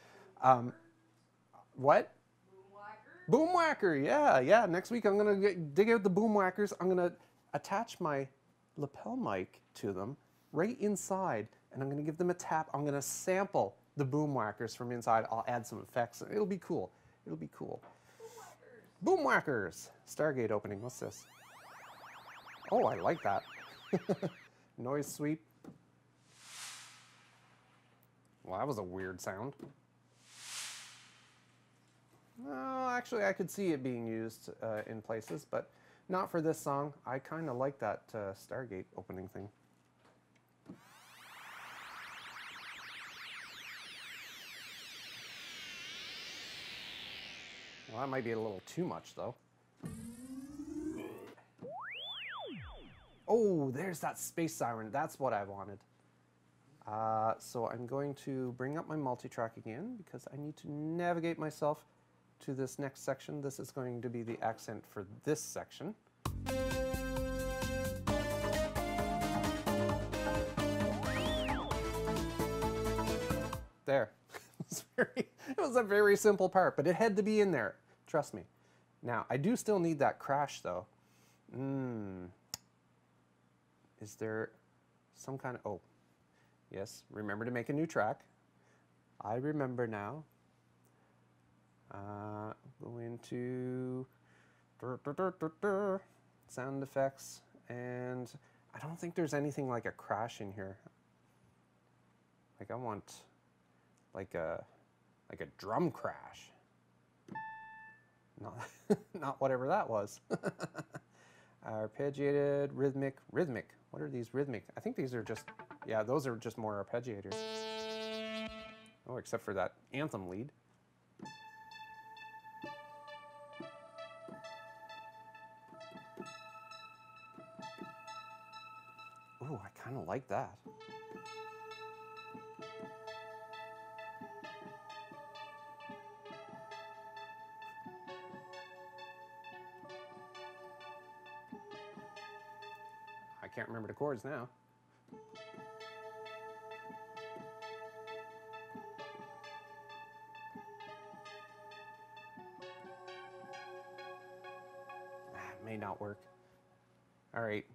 What? Boom whacker, yeah. Next week, I'm going to dig out the boom whackers. I'm going to attach my lapel mic to them right inside, and I'm going to give them a tap. I'm going to sample the boom whackers from inside. I'll add some effects. It'll be cool. It'll be cool. Boom whackers. Stargate opening. What's this? Oh, I like that. Noise sweep. Well, that was a weird sound. Well, actually, I could see it being used in places, but not for this song. I kind of like that Stargate opening thing. Well, that might be a little too much, though. Oh, there's that space siren. That's what I wanted. So I'm going to bring up my multi-track again because I need to navigate myself to this next section. This is going to be the accent for this section. There. It was a very simple part, but it had to be in there. Trust me. Now, I do still need that crash, though. Is there some kind of... Oh, yes. Remember to make a new track. I remember now. Go into... sound effects. And I don't think there's anything like a crash in here. Like, I want... like a drum crash. Not whatever that was. Arpeggiated, rhythmic. What are these rhythmic? I think these are just, yeah, those are just more arpeggiators. Oh, except for that anthem lead. Oh, I kind of like that. I can't remember the chords now. It may not work. All right,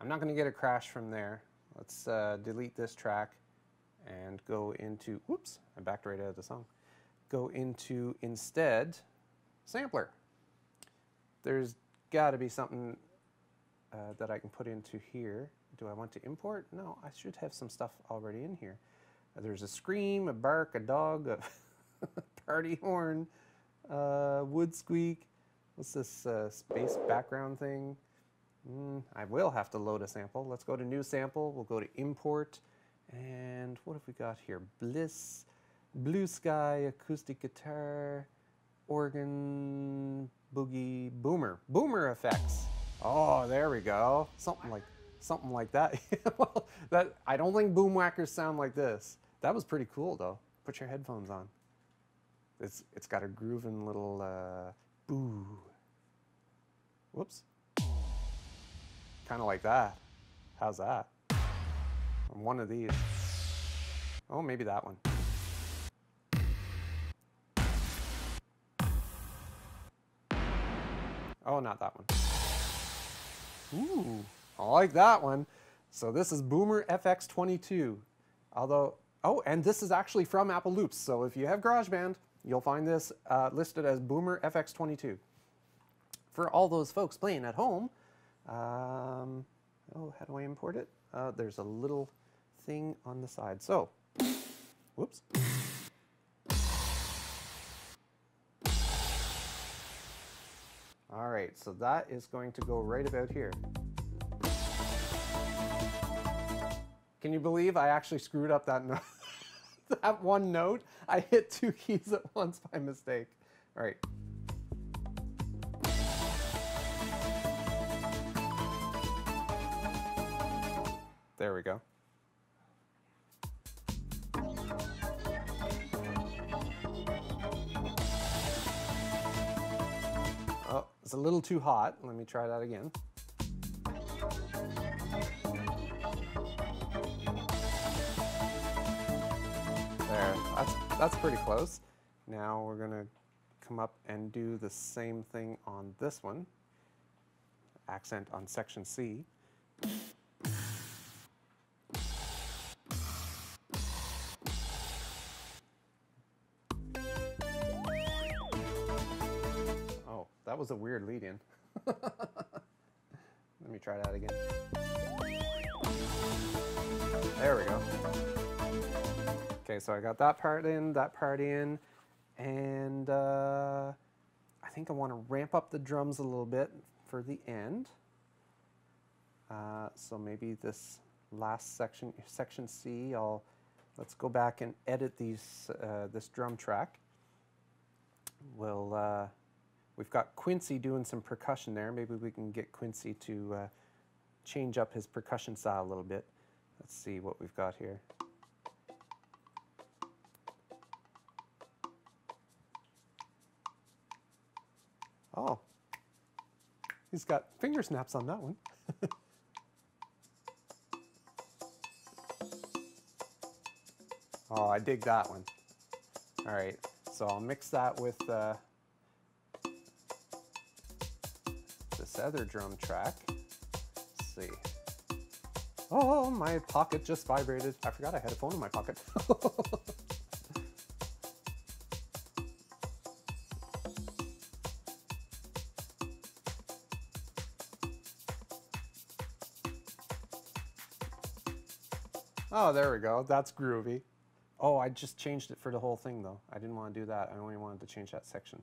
I'm not going to get a crash from there. Let's delete this track and go into, whoops, I backed right out of the song. Go into, instead, sampler. There's got to be something that I can put into here. Do I want to import? No, I should have some stuff already in here. There's a scream, a bark, a dog, a party horn, wood squeak, What's this space background thing? I will have to load a sample. Let's go to new sample. We'll go to import. And what have we got here? Bliss, blue sky, acoustic guitar, organ, boogie, boomer. Boomer effects. Oh, there we go. Something like that. Well, I don't think boom whackers sound like this. That was pretty cool though. Put your headphones on. It's got a grooving little boo. Whoops. Kind of like that. How's that? One of these. Oh, maybe that one. Oh, not that one. Ooh, I like that one. So this is Boomer FX22. Although, oh, and this is actually from Apple Loops. So if you have GarageBand, you'll find this listed as Boomer FX22. For all those folks playing at home, oh, how do I import it? There's a little thing on the side. So, whoops. All right, so that is going to go right about here. Can you believe I actually screwed up that note? That one note? I hit two keys at once by mistake. All right. There we go. Oh, it's a little too hot. Let me try that again. There, that's pretty close. Now we're gonna come up and do the same thing on this one. Accent on section C. Oh, that was a weird lead-in. Let me try that again. There we go. Okay, so I got that part in, and I think I want to ramp up the drums a little bit for the end. So maybe this last section, section C, let's go back and edit this drum track. We've got Quincy doing some percussion there. Maybe we can get Quincy to change up his percussion style a little bit. Let's see what we've got here. Oh, he's got finger snaps on that one. Oh, I dig that one. All right, so I'll mix that with this other drum track. Let's see. Oh, my pocket just vibrated. I forgot I had a phone in my pocket. Oh, there we go. That's groovy. Oh, I just changed it for the whole thing, though. I didn't want to do that. I only wanted to change that section.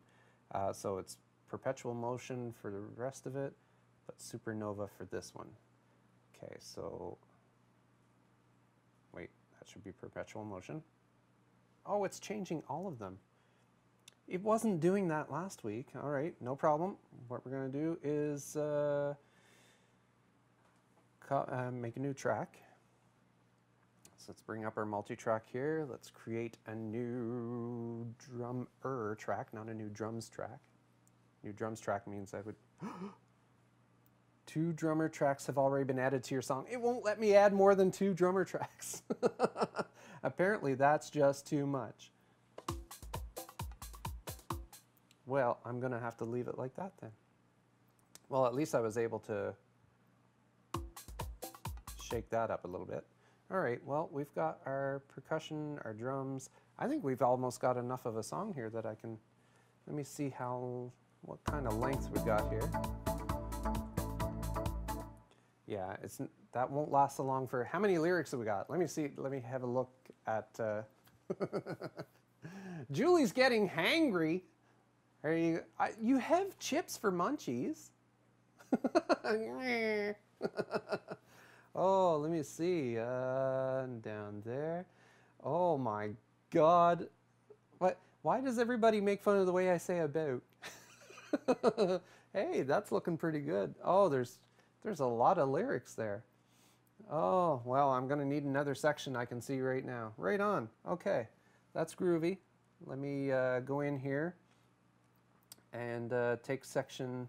So it's perpetual motion for the rest of it, but supernova for this one. Okay, so wait, that should be perpetual motion. Oh, it's changing all of them. It wasn't doing that last week. All right, no problem. What we're going to do is make a new track. So let's bring up our multi-track here. Let's create a new drummer track, not a new drums track. New drums track means I would... 2 drummer tracks have already been added to your song. It won't let me add more than 2 drummer tracks. Apparently that's just too much. Well, I'm gonna have to leave it like that then. Well, at least I was able to shake that up a little bit. All right, well, we've got our percussion, our drums. I think we've almost got enough of a song here that I can, let me see what kind of length we got here. Yeah, that won't last so long for, how many lyrics have we got? Let me see, let me have a look at, Julie's getting hangry. There you go. You have chips for munchies. Oh, let me see. Down there. Oh my God. What? Why does everybody make fun of the way I say about? Hey, that's looking pretty good. Oh, there's a lot of lyrics there. Oh, well, I'm going to need another section I can see right now. Right on. Okay, that's groovy. Let me go in here and take section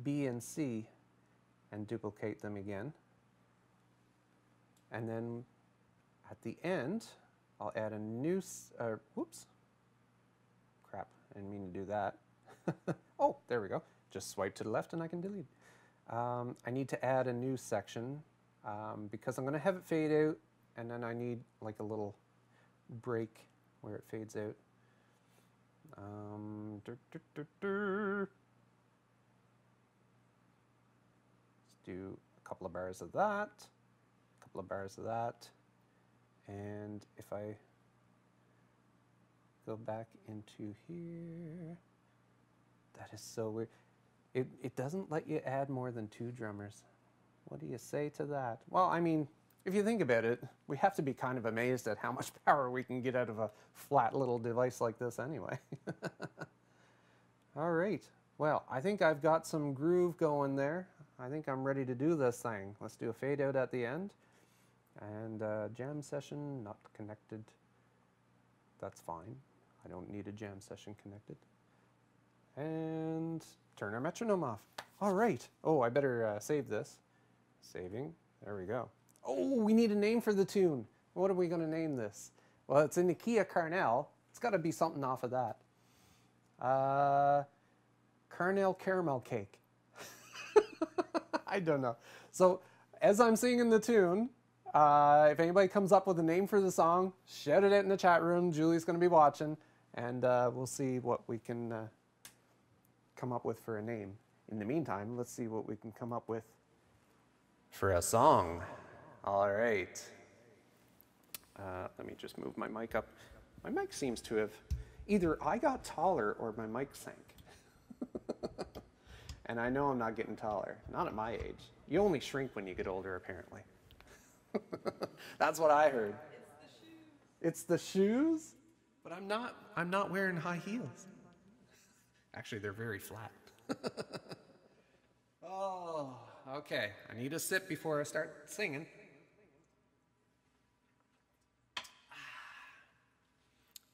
B and C and duplicate them again. And then at the end, I'll add a new, whoops. Crap, I didn't mean to do that. Oh, there we go. Just swipe to the left and I can delete. I need to add a new section because I'm going to have it fade out, and then I need like a little break where it fades out. Let's do a couple of bars of that, a couple of bars of that, and if I go back into here, that is so weird. It doesn't let you add more than 2 drummers. What do you say to that? Well, I mean, if you think about it, we have to be kind of amazed at how much power we can get out of a flat little device like this anyway. All right. Well, I think I've got some groove going there. I think I'm ready to do this thing. Let's do a fade out at the end. And jam session not connected. That's fine. I don't need a jam session connected. And turn our metronome off. All right. Oh, I better save this. Saving. There we go. Oh, we need a name for the tune. What are we going to name this? Well, it's in the Key of Carnel. It's got to be something off of that. Carnel caramel cake. I don't know. So as I'm singing the tune, if anybody comes up with a name for the song, shout it out in the chat room. Julie's going to be watching, and we'll see what we can come up with for a name. In the meantime, let's see what we can come up with for a song. All right. Let me just move my mic up. My mic seems to have, either I got taller or my mic sank. And I know I'm not getting taller. Not at my age. You only shrink when you get older, apparently. That's what I heard. It's the shoes. It's the shoes? But I'm not wearing high heels. Actually, they're very flat. Oh, okay. I need a sip before I start singing.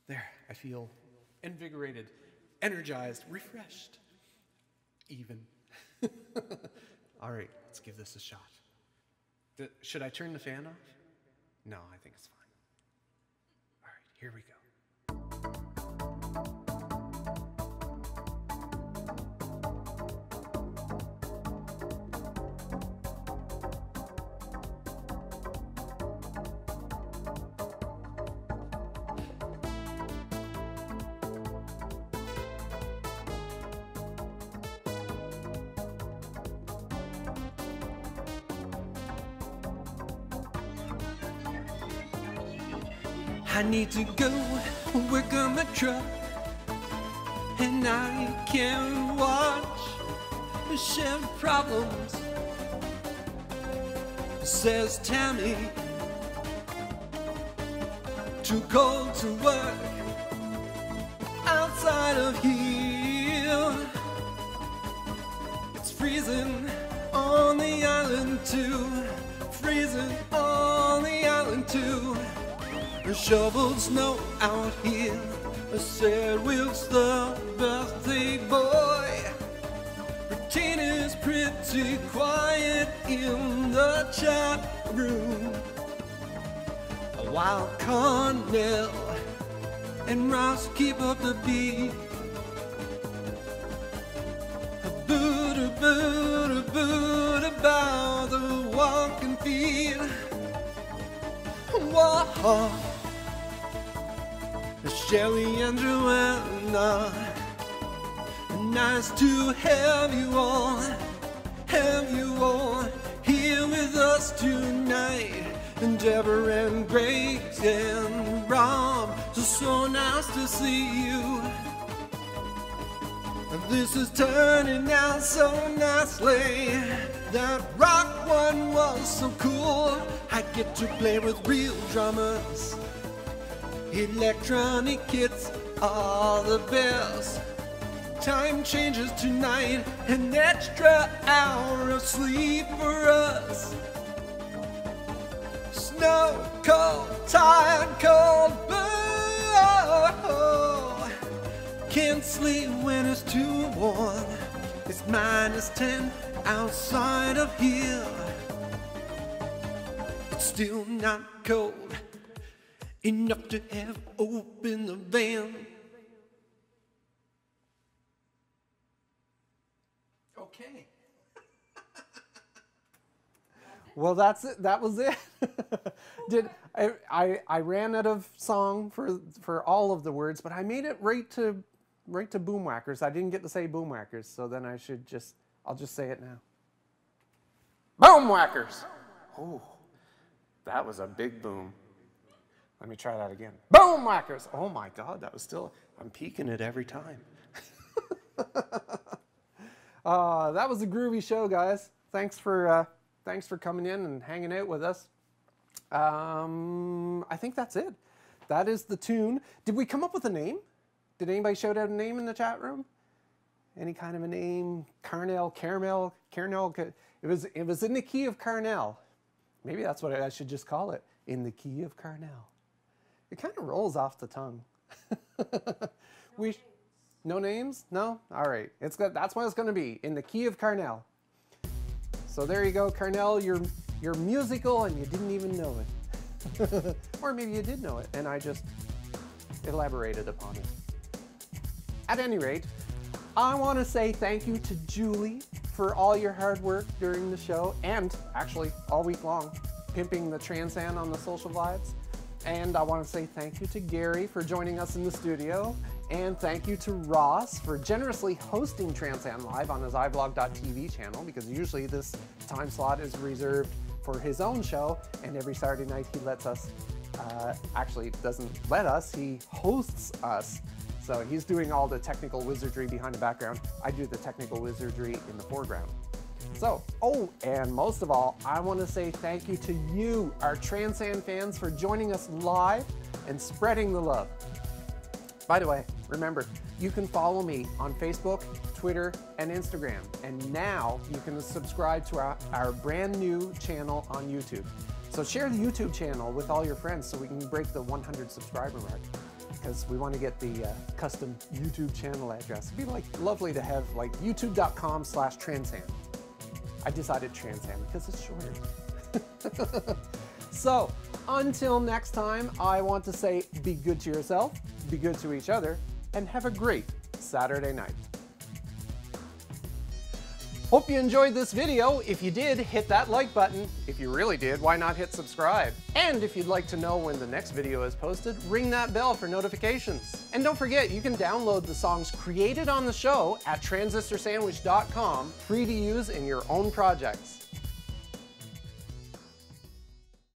There, I feel invigorated, energized, refreshed, even. All right, let's give this a shot. Should I turn the fan off? No, I think it's fine. All right, here we go. I need to go work on my truck, and I can't watch the shared problems, says Tammy. Too cold to work outside of here. It's freezing on the island too, freezing on the island too. Shoveled snow out here, said Wilkes the birthday boy. Routine is pretty quiet in the chat room, while Carnel and Ross keep up the beat. Boot about the walking feet. Whoa. Shelly and Joanna, nice to have you all here with us tonight. And Deborah and Grace and Rob, so nice to see you. This is turning out so nicely. That rock one was so cool. I get to play with real drummers. Electronic kits are the best. Time changes tonight, an extra hour of sleep for us. Snow cold, tired, cold, oh, can't sleep when it's too warm. It's -10 outside of here. It's still not cold enough to have opened the van. Okay. Well, that's it. That was it. I ran out of song for all of the words, but I made it right to boomwhackers. I didn't get to say boomwhackers, so then I'll just say it now. Boomwhackers. Oh, that was a big boom. Let me try that again. Boomwhackers. Oh my God, that was still. I'm peaking it every time. That was a groovy show, guys. Thanks for coming in and hanging out with us. I think that's it. That is the tune. Did we come up with a name? Did anybody shout out a name in the chat room? Any kind of a name? Carnel, Caramel, Carnel. It was in the Key of Carnel. Maybe that's what I should just call it. In the Key of Carnel. It kind of rolls off the tongue. No names? No? All right. That's what it's going to be. In the Key of Carnel. So there you go, Carnel. You're musical and you didn't even know it. Or maybe you did know it and I just elaborated upon it. At any rate, I want to say thank you to Julie for all your hard work during the show and actually all week long, pimping the transan on the social vibes. And I want to say thank you to Gary for joining us in the studio. And thank you to Ross for generously hosting Transan Live on his iVlog.tv channel, because usually this time slot is reserved for his own show, and every Saturday night he lets us, actually doesn't let us, he hosts us. So he's doing all the technical wizardry behind the background. I do the technical wizardry in the foreground. So, oh, and most of all, I want to say thank you to you, our Transan fans, for joining us live and spreading the love. By the way, remember, you can follow me on Facebook, Twitter, and Instagram. And now you can subscribe to our brand new channel on YouTube. So share the YouTube channel with all your friends so we can break the 100 subscriber mark, because we want to get the custom YouTube channel address. It'd be lovely to have like youtube.com/transan. I decided transan because it's shorter. So until next time, I want to say be good to yourself, be good to each other, and have a great Saturday night. Hope you enjoyed this video. If you did, hit that like button. If you really did, why not hit subscribe? And if you'd like to know when the next video is posted, ring that bell for notifications. And don't forget, you can download the songs created on the show at transistorsandwich.com, free to use in your own projects.